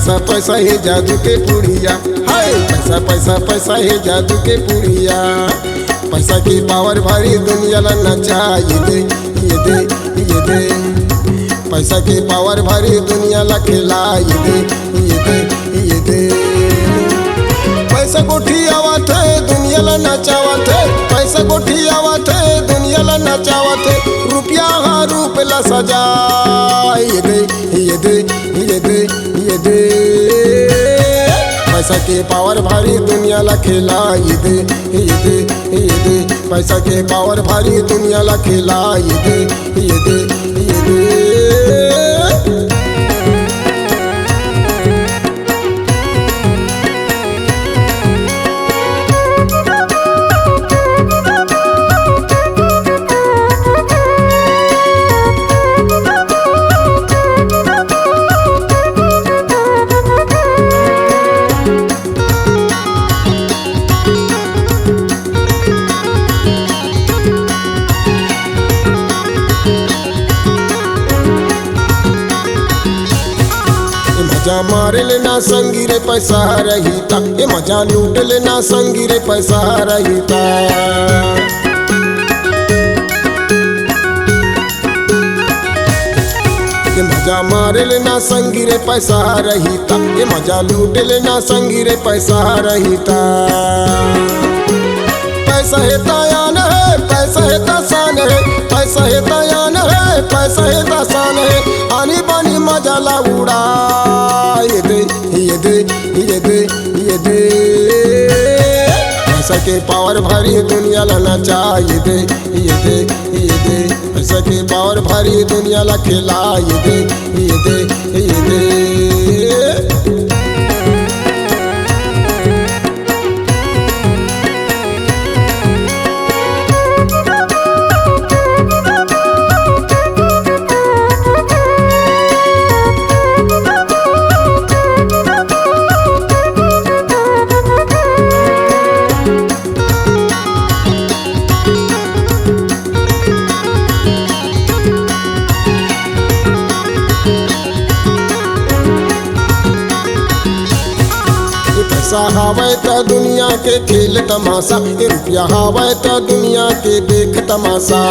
पैसा पैसा है जादू के पुड़िया, हाय पैसा पैसा पैसा है जादू के पुड़िया। पैसा की पावर भारी दुनिया ला नचा, ये दे ये दे ये दे। पैसा की पावर भारी दुनिया ला खिला, ये दे ये दे ये दे। पैसा कोठी आवत है दुनिया ला नचावत है, पैसा कोठी आवत है दुनिया ला नचावत है। रुपया हाँ रूप ला सजा, ये दे ये दे ये दे ये दे। पैसा के पावर भारी दुनिया ला खिला, ये दे ये दे ये दे। पैसा के पावर भारी दुनिया ला खिला, ये दे ये दे ये दे। मजा मार लेना संगी रे पैसा रहीता, ये मजा लूट लेना संगी रे पैसा रहीता। ये मजा मार लेना संगी रे पैसा रहीता, ये मजा लूट लेना संगी रे पैसा रहीता। पैसा है तायान है, पैसा है तासान है, पैसा है तायान है, पैसा है तासान है। आनी बानी मजा ला उड़ा, ये दे ये दे ये दे ये दे। पैसा के पावर भारी दुनिया ला नचा, ये दे ये दे ये दे। पैसा के पावर भारी दुनिया ला खिला, ये दे ये दे ये दे। पैसा हावे त दुनिया के खेल तमाशा, ये रुपया हावे त दुनिया के देख तमाशा।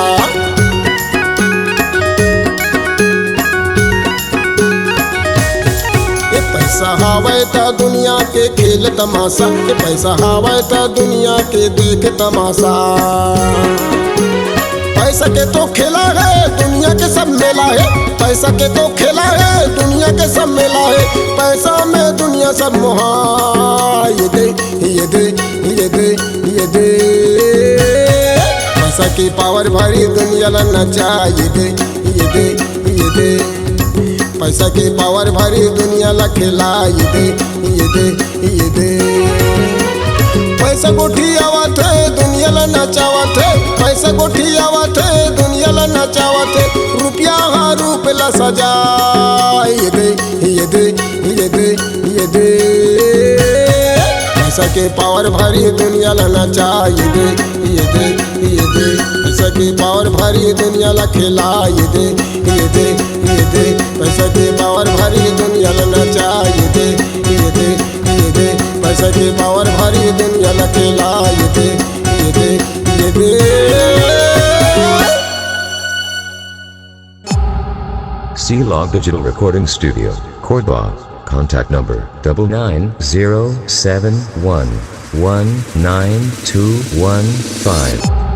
ये पैसा हावे त दुनिया के खेल तमाशा, ये पैसा हावे त दुनिया के देख तमाशा। पैसा के तो खेला है दुनिया के सब मेला है, पैसा के तो खेला है दुनिया के सब मेला है। पैसा में दुनिया सब मोहा, ये दे ये दे ये दे ये दे। पैसा की पावर भारी दुनिया ला नचा, ये दे ये दे ये दे। पैसा की पावर भारी दुनिया ला खिला, ये दे ये दे ये दे। पैसा कोठी आवत है दुनिया ला नचावत है, पैसा कोठी आवत है दुनिया ला नचावत है। रुपया हाँ रूप ला सजा, ये दे ये दे ये दे ये दे। पैसा के पावर भारी दुनिया ला नचा, ये दे ये दे ये दे। पैसा के पावर भारी दुनिया ला खिला, ये दे ये दे ये दे। पैसा के पावर भारी दुनिया ला नचा, ये दे ये दे ये दे। पैसा के पावर भारी दुनिया ला खिला, ये दे ये दे ये दे। C-Log Digital Recording Studio, Cordoba. Contact number 99071192115.